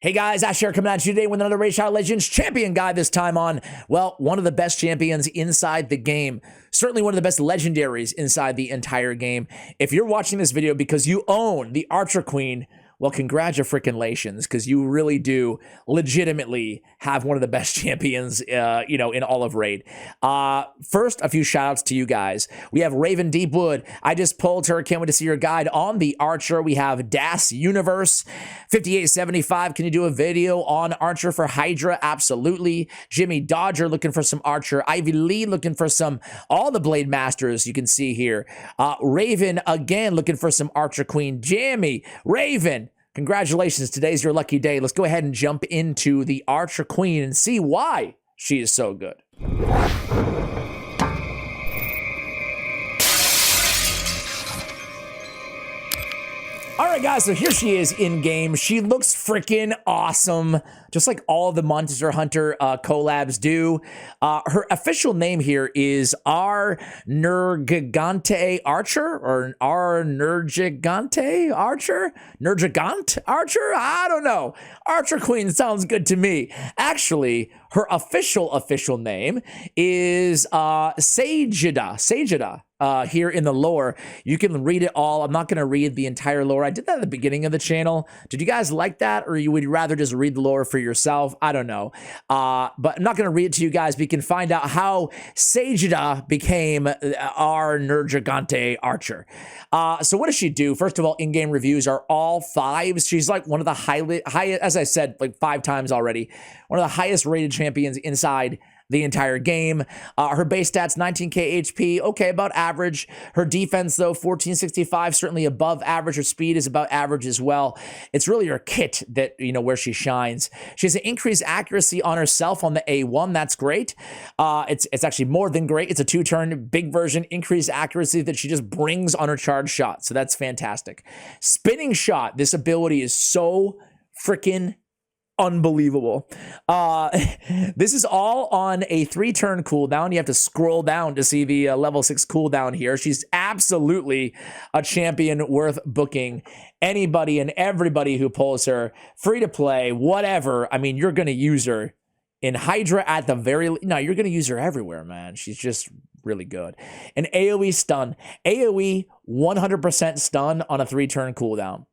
Hey guys, Ash here coming at you today with another Raid Shadow Legends champion guide, this time on, well, one of the best champions inside the game. Certainly one of the best legendaries inside the entire game. If you're watching this video because you own the Archer Queen, well, congratulations, because you really do legitimately have one of the best champions, in all of Raid. First, a few shout outs to you guys. We have Raven Deepwood. I just pulled her. Can't wait to see your guide on the Archer. We have Das Universe 5875. Can you do a video on Archer for Hydra? Absolutely. Jimmy Dodger looking for some Archer. Ivy Lee looking for all the Blade Masters you can see here. Raven again looking for some Archer Queen. Jammy, Raven. Congratulations, today's your lucky day. Let's go ahead and jump into the Archer Queen and see why she is so good. All right, guys, so here she is in game. She looks freaking awesome, just like all the Monster Hunter collabs do. Her official name here is R. Nergigante Archer, or R. Nergigante Archer? Nergigante Archer? I don't know. Archer Queen sounds good to me. Actually, her official name is Sajida. Here in the lore. You can read it all. I'm not going to read the entire lore. I did that at the beginning of the channel. Did you guys like that, or you would rather just read the lore for yourself? I don't know. But I'm not going to read it to you guys, but you can find out how Sajida became our Nergigante Archer. So what does she do? First of all, in-game reviews are all 5s. She's like one of the highest, as I said, like 5 times already, one of the highest rated champions inside the entire game. Her base stats, 19k HP, okay, about average. Her defense, though, 1465, certainly above average. Her speed is about average as well. It's really her kit that, where she shines. She has an increased accuracy on herself on the A1. That's great. It's actually more than great. It's a 2-turn, big version, increased accuracy that she just brings on her charge shot. So that's fantastic. Spinning shot, this ability is so freaking unbelievable. This is all on a 3-turn cooldown. You have to scroll down to see the level 6 cooldown here. She's absolutely a champion worth booking. Anybody and everybody who pulls her, free to play, whatever. I mean, you're going to use her in Hydra at the very... No, you're going to use her everywhere, man. She's just really good. An AoE stun. AoE 100% stun on a 3-turn cooldown.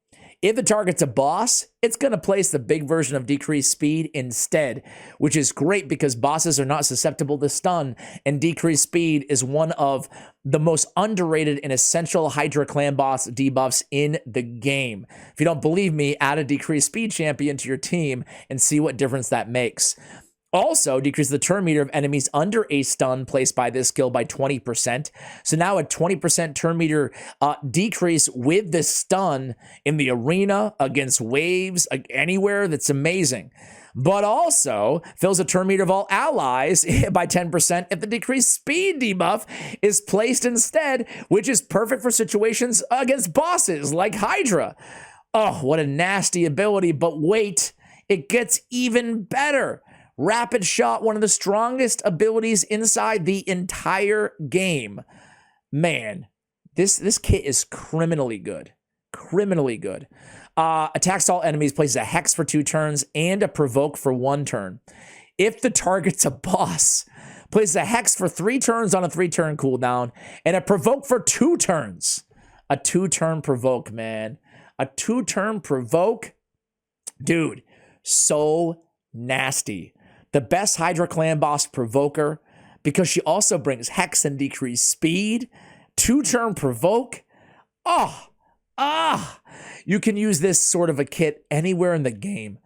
If the target's a boss, it's going to place the big version of decreased speed instead, which is great because bosses are not susceptible to stun, and decreased speed is one of the most underrated and essential Hydra clan boss debuffs in the game. If you don't believe me, add a decreased speed champion to your team and see what difference that makes. Also, decrease the turn meter of enemies under a stun placed by this skill by 20%. So now a 20% turn meter decrease with the stun in the arena, against waves, anywhere. That's amazing. But also fills the turn meter of all allies by 10% if the decreased speed debuff is placed instead, which is perfect for situations against bosses like Hydra. Oh, what a nasty ability. But wait, it gets even better. Rapid Shot, one of the strongest abilities inside the entire game. Man, this kit is criminally good. Criminally good. Attacks all enemies, places a Hex for 2 turns and a Provoke for 1 turn. If the target's a boss, places a Hex for 3 turns on a 3-turn cooldown and a Provoke for 2 turns. A 2-turn Provoke, man. A 2-turn Provoke? Dude, so nasty. The best Hydra clan boss provoker, because she also brings Hex and decreased speed. 2-turn Provoke. You can use this sort of a kit anywhere in the game.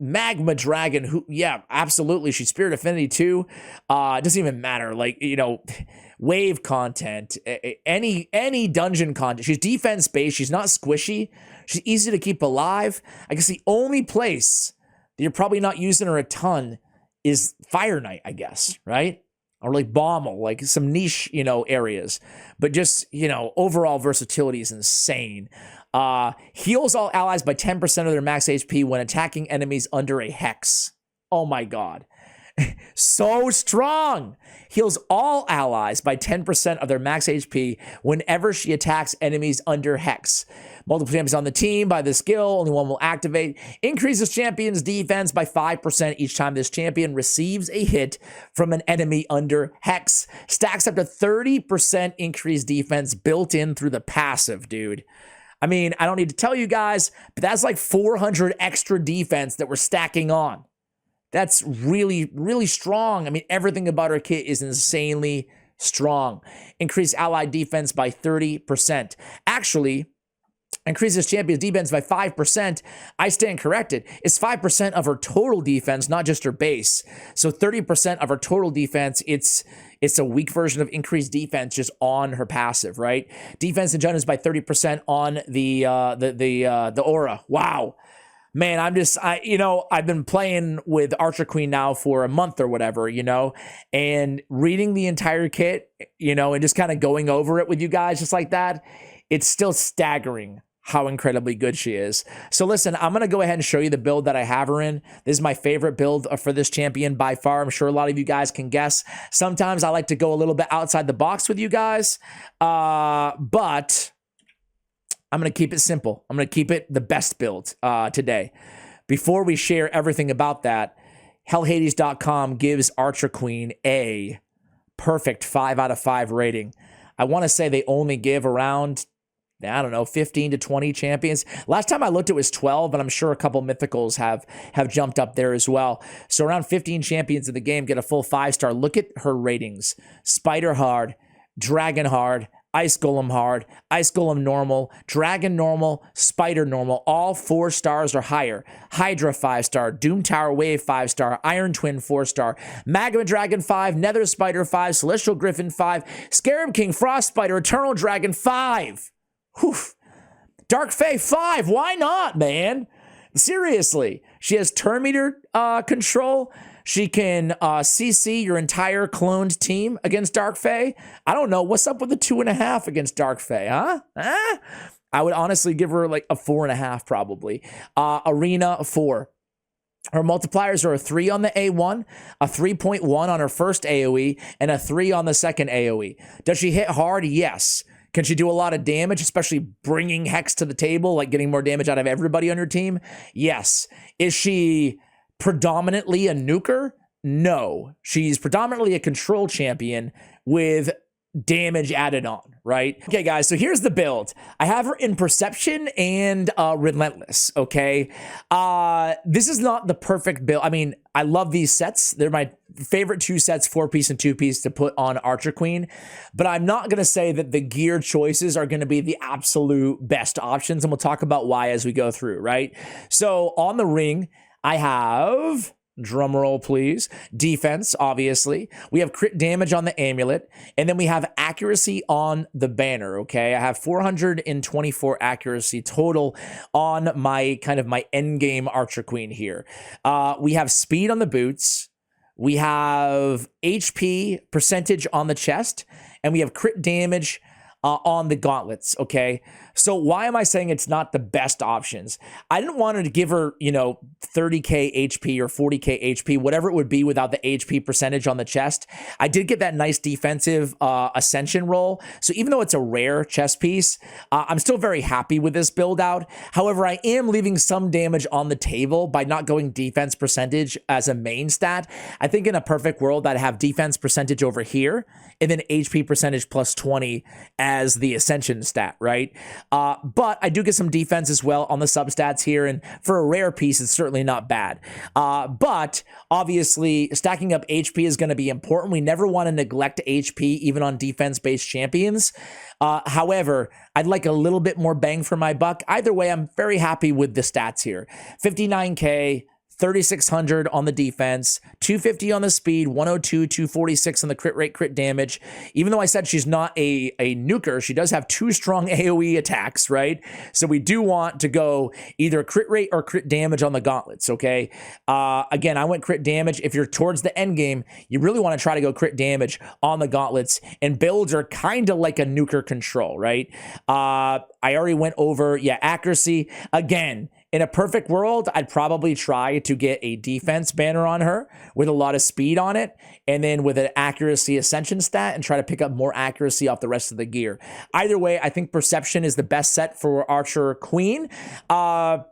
Magma Dragon, who, yeah, absolutely. She's Spirit Affinity too. It doesn't even matter. Like, wave content, any dungeon content. She's defense based. She's not squishy. She's easy to keep alive. I guess the only place that you're probably not using her a ton is Fire Knight, I guess, right? Or like Bommel, like some niche, areas. But just, overall versatility is insane. Heals all allies by 10% of their max HP when attacking enemies under a Hex. Oh my God. So strong. Heals all allies by 10% of their max HP whenever she attacks enemies under Hex. Multiple champions on the team by this skill, only one will activate. Increases champion's defense by 5% each time this champion receives a hit from an enemy under Hex. Stacks up to 30% increased defense built in through the passive, dude. I mean, I don't need to tell you guys, but that's like 400 extra defense that we're stacking on. That's really, really strong. I mean, everything about her kit is insanely strong. Increase allied defense by 30%. Actually, increases champion's defense by 5%. I stand corrected. It's 5% of her total defense, not just her base. So 30% of her total defense, it's a weak version of increased defense just on her passive, right? Defense and judgments by 30% on the aura. Wow. Man, I've been playing with Archer Queen now for a month or whatever, and reading the entire kit, and just kind of going over it with you guys just like that, it's still staggering how incredibly good she is. So listen, I'm going to go ahead and show you the build that I have her in. This is my favorite build for this champion by far. I'm sure a lot of you guys can guess. Sometimes I like to go a little bit outside the box with you guys, but I'm going to keep it simple. I'm going to keep it the best build today. Before we share everything about that, hellhades.com gives Archer Queen a perfect 5 out of 5 rating. I want to say they only give around, 15 to 20 champions. Last time I looked, it was 12, but I'm sure a couple mythicals have jumped up there as well. So around 15 champions in the game get a full 5-star. Look at her ratings. Spider hard, Dragon hard, Ice Golem hard, Ice Golem normal, Dragon normal, Spider normal, all 4 stars or higher. Hydra 5-star, Doom Tower Wave 5-star, Iron Twin 4-star, Magma Dragon 5, Nether Spider 5, Celestial Griffin 5, Scarab King, Frost Spider, Eternal Dragon 5. Whew. Dark Fae 5, why not, man? Seriously, she has turn meter control. She can CC your entire cloned team against Dark Fae. I don't know. What's up with the 2.5 against Dark Fae, huh? I would honestly give her like a 4.5 probably. Arena 4. Her multipliers are a 3 on the A1, a 3.1 on her first AoE, and a 3 on the second AoE. Does she hit hard? Yes. Can she do a lot of damage, especially bringing Hex to the table, like getting more damage out of everybody on your team? Yes. Is she predominantly a nuker? No. She's predominantly a control champion with damage added on, right? Okay, guys, so here's the build. I have her in Perception and Relentless, okay? This is not the perfect build. I mean, I love these sets. They're my favorite 2 sets, 4-piece and 2-piece to put on Archer Queen, but I'm not going to say that the gear choices are going to be the absolute best options, and we'll talk about why as we go through, right? So on the ring, I have, drum roll please, defense, obviously. We have crit damage on the amulet, and then we have accuracy on the banner, okay? I have 424 accuracy total on my end game Archer Queen here. We have speed on the boots. We have HP percentage on the chest, and we have crit damage on the gauntlets, okay? So why am I saying it's not the best options? I didn't want her to give her, 30k HP or 40k HP, whatever it would be without the HP percentage on the chest. I did get that nice defensive ascension roll. So even though it's a rare chest piece, I'm still very happy with this build out. However, I am leaving some damage on the table by not going defense percentage as a main stat. I think in a perfect world, I'd have defense percentage over here and then HP percentage plus 20 as the ascension stat, right? But I do get some defense as well on the substats here, and for a rare piece, it's certainly not bad. But obviously, stacking up HP is going to be important. We never want to neglect HP, even on defense-based champions. However, I'd like a little bit more bang for my buck. Either way, I'm very happy with the stats here. 59k, 3,600 on the defense, 250 on the speed, 102, 246 on the crit rate, crit damage. Even though I said she's not a nuker, she does have 2 strong AoE attacks, right? So we do want to go either crit rate or crit damage on the gauntlets, okay? Again, I went crit damage. If you're towards the end game, you really want to try to go crit damage on the gauntlets, and builds are kind of like a nuker control, right? I already went over, accuracy. Again, In a perfect world, I'd probably try to get a defense banner on her with a lot of speed on it, and then with an accuracy ascension stat and try to pick up more accuracy off the rest of the gear. Either way, I think perception is the best set for Archer Queen. I've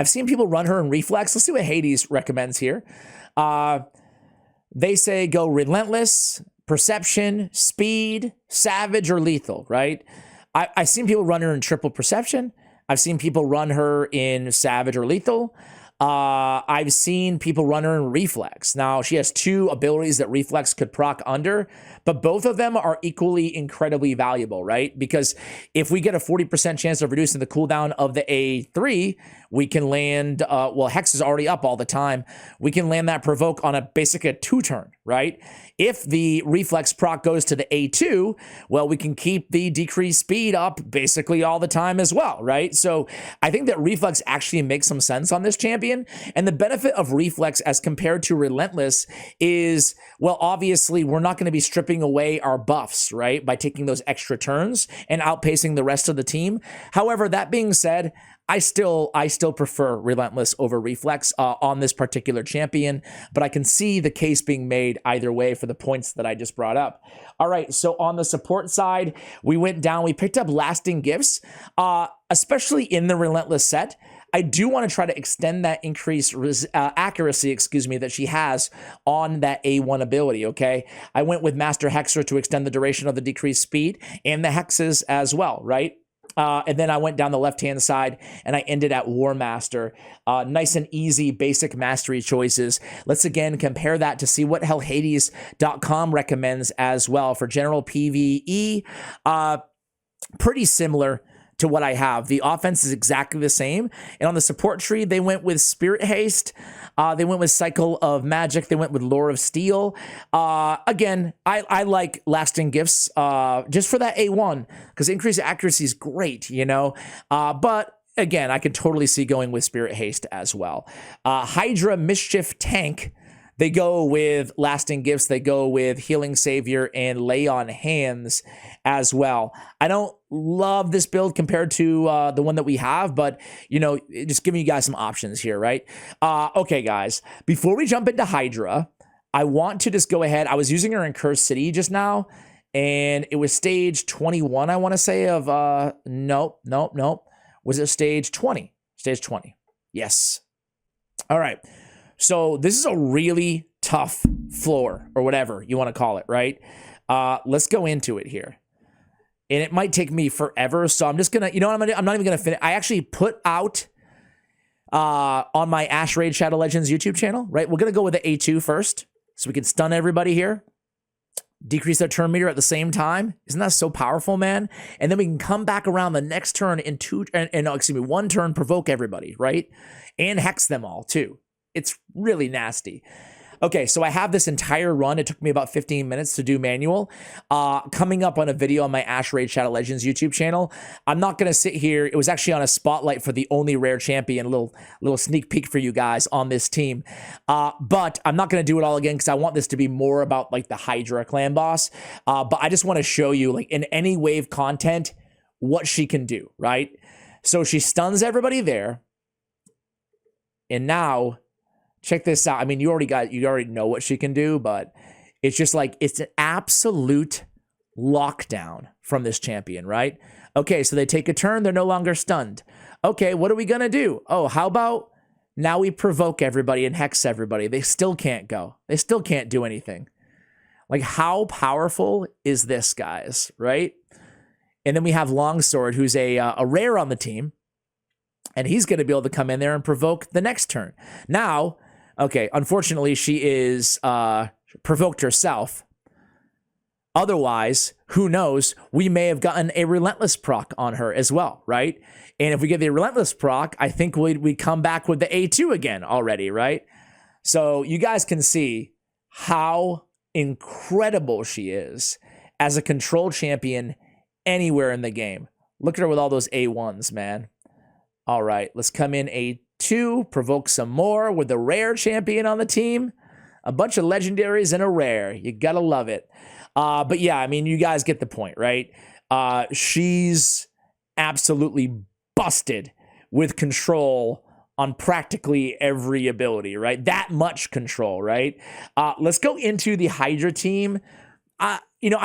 seen people run her in reflex. Let's see what Hades recommends here. They say go relentless, perception, speed, savage, or lethal, right? I've seen people run her in triple perception. I've seen people run her in savage or lethal. I've seen people run her in reflex. Now, she has 2 abilities that reflex could proc under, but both of them are equally incredibly valuable, right? Because if we get a 40% chance of reducing the cooldown of the A3, we can land, well, Hex is already up all the time. We can land that provoke on basically a 2-turn, right? If the reflex proc goes to the A2, well, we can keep the decreased speed up basically all the time as well, right? So I think that reflex actually makes some sense on this champion. And the benefit of reflex as compared to relentless is, well, obviously we're not going to be stripping away our buffs, right? By taking those extra turns and outpacing the rest of the team. However, that being said, I still prefer relentless over reflex on this particular champion, but I can see the case being made either way for the points that I just brought up. All right, so on the support side, we went down, we picked up lasting gifts, especially in the relentless set. I do want to try to extend that increased accuracy, that she has on that A1 ability, okay? I went with Master Hexer to extend the duration of the decreased speed and the hexes as well, right? And then I went down the left-hand side and I ended at War Master. Nice and easy, basic mastery choices. Let's again compare that to see what Hades.com recommends as well for general PvE. Pretty similar to what I have. The offense is exactly the same. And on the support tree, they went with Spirit Haste. They went with Cycle of Magic. They went with Lore of Steel. Again, I like Lasting Gifts just for that A1 because increased accuracy is great, you know. But again, I could totally see going with Spirit Haste as well. Hydra Mischief Tank. They go with Lasting Gifts. They go with Healing Savior and Lay on Hands as well. I don't love this build compared to the one that we have, but, you know, just giving you guys some options here, right? Okay, guys, before we jump into Hydra, I want to just go ahead. I was using her in Cursed City just now, and it was stage 21, I want to say, of, nope. Was it stage 20? Stage 20. Yes. All right. So this is a really tough floor or whatever you want to call it, right? Let's go into it here. And it might take me forever. So I'm just going to, you know what I'm not even going to finish. I actually put out on my Ash Raid Shadow Legends YouTube channel, right? We're going to go with the A2 first so we can stun everybody here. Decrease their turn meter at the same time. Isn't that so powerful, man? And then we can come back around the next turn in one turn, provoke everybody, right? And hex them all too. It's really nasty. Okay, so I have this entire run. It took me about 15 minutes to do manual. Coming up on a video on my Ash Raid Shadow Legends YouTube channel. I'm not going to sit here. It was actually on a spotlight for the only rare champion. A little sneak peek for you guys on this team. But I'm not going to do it all again because I want this to be more about like the Hydra clan boss. But I just want to show you, like, in any wave content, what she can do, right? So she stuns everybody there. And now, check this out. I mean, you already know what she can do, but it's just like, it's an absolute lockdown from this champion, right? Okay, so they take a turn. They're no longer stunned. Okay, what are we going to do? Oh, how about now we provoke everybody and hex everybody? They still can't go. They still can't do anything. Like, how powerful is this, guys, right? And then we have Longsword, who's a rare on the team. And he's going to be able to come in there and provoke the next turn. Now, okay, unfortunately, she is provoked herself. Otherwise, who knows? We may have gotten a Relentless proc on her as well, right? And if we get the Relentless proc, I think we'd come back with the A2 again already, right? So you guys can see how incredible she is as a control champion anywhere in the game. Look at her with all those A1s, man. All right, let's come in A2, provoke some more with the rare champion on the team. A bunch of legendaries and a rare. You gotta love it. But yeah, I mean, you guys get the point, right? She's absolutely busted with control on practically every ability, right? That much control, right? Let's go into the Hydra team. I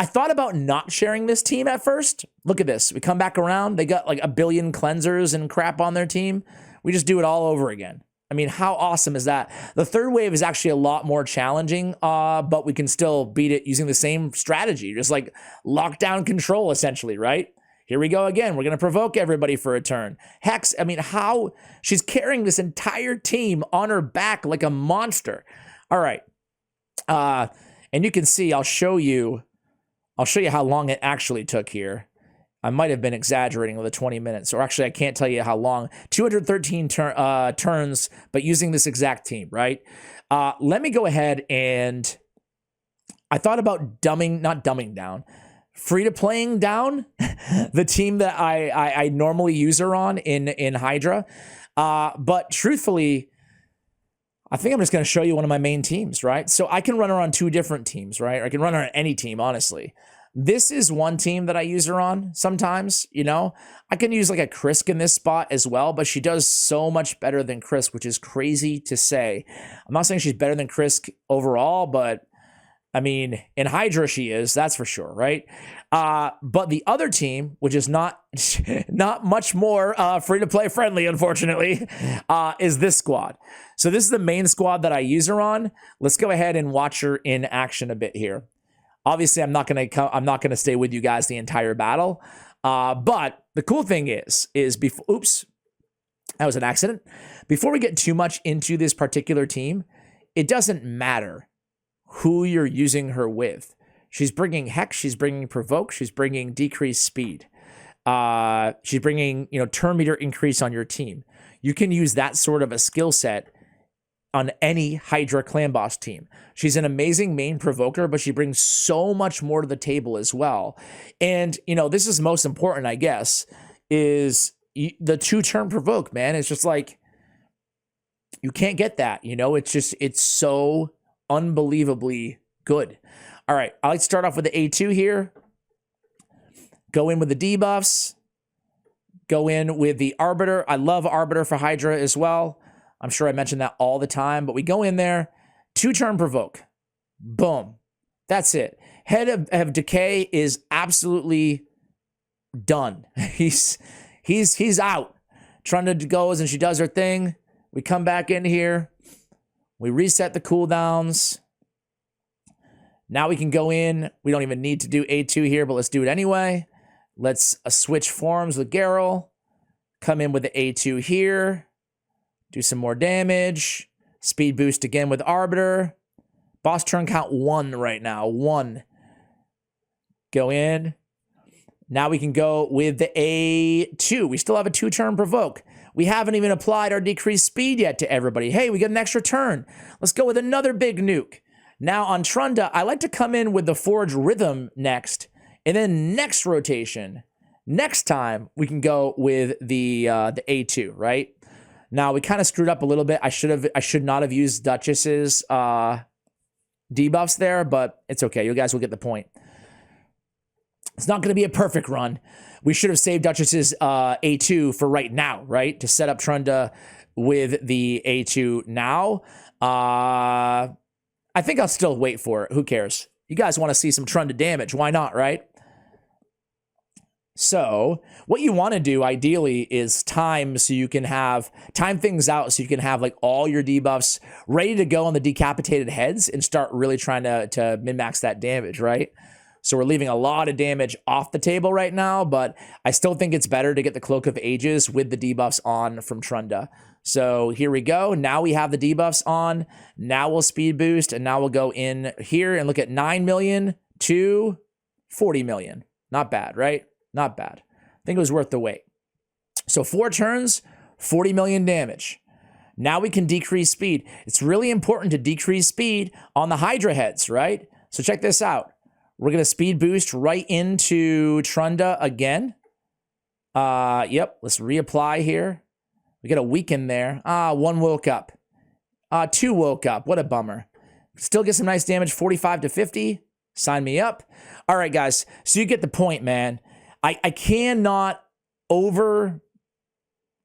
thought about not sharing this team at first. Look at this. We come back around. They got like a billion cleansers and crap on their team. We just do it all over again. I mean, how awesome is that? The third wave is actually a lot more challenging, but we can still beat it using the same strategy, just like lockdown control, essentially, right? Here we go again. We're going to provoke everybody for a turn. Hex, I mean, how she's carrying this entire team on her back like a monster. All right. And you can see, I'll show you how long it actually took here. I might have been exaggerating with the 20 minutes, or actually I can't tell you how long. 213 turns, but using this exact team, right? Let me go ahead and I thought about not dumbing down, free to playing down the team that I normally use her on in Hydra. But truthfully, I think I'm just going to show you one of my main teams, right? So I can run her on 2 different teams, right? Or I can run her on any team, honestly. This is one team that I use her on sometimes, I can use like a Krisk in this spot as well, but she does so much better than Krisk, which is crazy to say. I'm not saying she's better than Krisk overall, but I mean, in Hydra she is, that's for sure, right? But the other team, which is not much more free-to-play friendly, unfortunately, is this squad. So this is the main squad that I use her on. Let's go ahead and watch her in action a bit here. Obviously, I'm not gonna stay with you guys the entire battle. But the cool thing is before, oops, that was an accident. Before we get too much into this particular team, it doesn't matter who you're using her with. She's bringing Hex, she's bringing Provoke, she's bringing decreased speed. She's bringing, turn meter increase on your team. You can use that sort of a skill set on any Hydra clan boss team. She's an amazing main provoker, but she brings so much more to the table as well. And, this is most important, I guess, is the 2-turn provoke, man. It's just like, you can't get that, it's so unbelievably good. All right, I like to start off with the A2 here. Go in with the debuffs. Go in with the Arbiter. I love Arbiter for Hydra as well. I'm sure I mention that all the time, but we go in there, 2-turn provoke. Boom. That's it. Head of Decay is absolutely done. He's out. Trunda goes and she does her thing. We come back in here. We reset the cooldowns. Now we can go in. We don't even need to do A2 here, but let's do it anyway. Let's switch forms with Geralt. Come in with the A2 here. Do some more damage. Speed boost again with Arbiter. Boss turn count 1 right now. 1. Go in. Now we can go with the A2. We still have a 2-turn provoke. We haven't even applied our decreased speed yet to everybody. Hey, we get an extra turn. Let's go with another big nuke. Now on Trunda, I like to come in with the Forge Rhythm next. And then next rotation, next time, we can go with the A2, right? Now, we kind of screwed up a little bit. I should not have used Duchess's debuffs there, but it's okay. You guys will get the point. It's not going to be a perfect run. We should have saved Duchess's A2 for right now, right? To set up Trunda with the A2 now. I think I'll still wait for it. Who cares? You guys want to see some Trunda damage. Why not, right? So what you want to do ideally is time things out so you can have like all your debuffs ready to go on the decapitated heads and start really trying to min-max that damage, right? So we're leaving a lot of damage off the table right now, but I still think it's better to get the Cloak of Ages with the debuffs on from Trunda. So here we go. Now we have the debuffs on. Now we'll speed boost, and now we'll go in here and look at 9 million to 40 million. Not bad, right? Not bad. I think it was worth the wait. So 4 turns, 40 million damage. Now we can decrease speed. It's really important to decrease speed on the Hydra heads, right? So check this out. We're going to speed boost right into Trunda again. Yep, let's reapply here. We got a weaken there. 1 woke up. 2 woke up. What a bummer. Still get some nice damage, 45 to 50. Sign me up. All right, guys. So you get the point, man. I cannot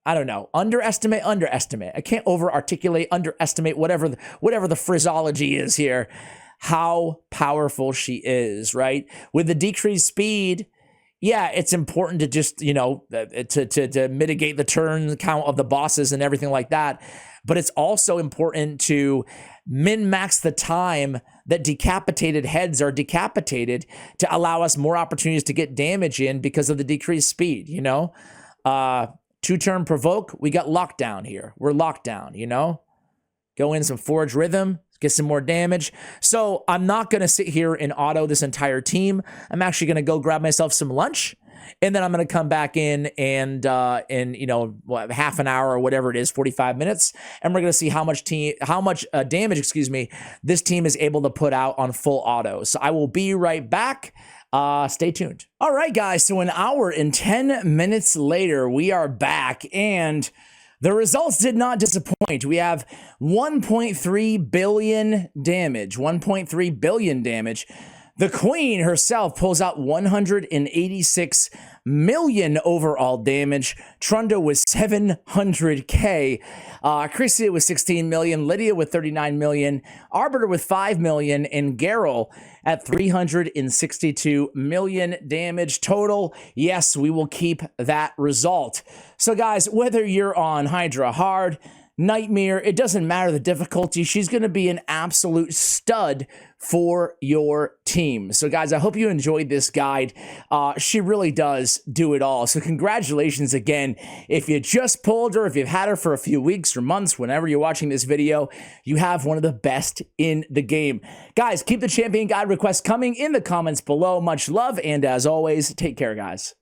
I don't know, underestimate. I can't over articulate, underestimate, whatever the phraseology is here, how powerful she is, right? With the decreased speed, yeah, it's important to just, you know, to mitigate the turn count of the bosses and everything like that. But it's also important to min-max the time that decapitated heads are decapitated to allow us more opportunities to get damage in because of the decreased speed, you know? 2-turn provoke, we got lockdown here. We're locked down, you know? Go in some forge rhythm, get some more damage. So I'm not going to sit here and auto this entire team. I'm actually going to go grab myself some lunch, and then I'm going to come back in and you know, what, half an hour or whatever it is, 45 minutes, and we're going to see how much damage, excuse me, this team is able to put out on full auto. So I will be right back. Stay tuned. All right, guys. So an hour and 10 minutes later, we are back, and the results did not disappoint. We have 1.3 billion damage, 1.3 billion damage. The queen herself pulls out 186 million overall damage. Trunda with 700K. Christia with 16 million. Lydia with 39 million. Arbiter with 5 million. And Geralt at 362 million damage total. Yes, we will keep that result. So guys, whether you're on Hydra Hard, Nightmare, it doesn't matter the difficulty. She's going to be an absolute stud for your team. So guys, I hope you enjoyed this guide. She really does do it all. So congratulations again. If you just pulled her, if you've had her for a few weeks or months, whenever you're watching this video, you have one of the best in the game. Guys, keep the champion guide requests coming in the comments below. Much love, and as always, take care, guys.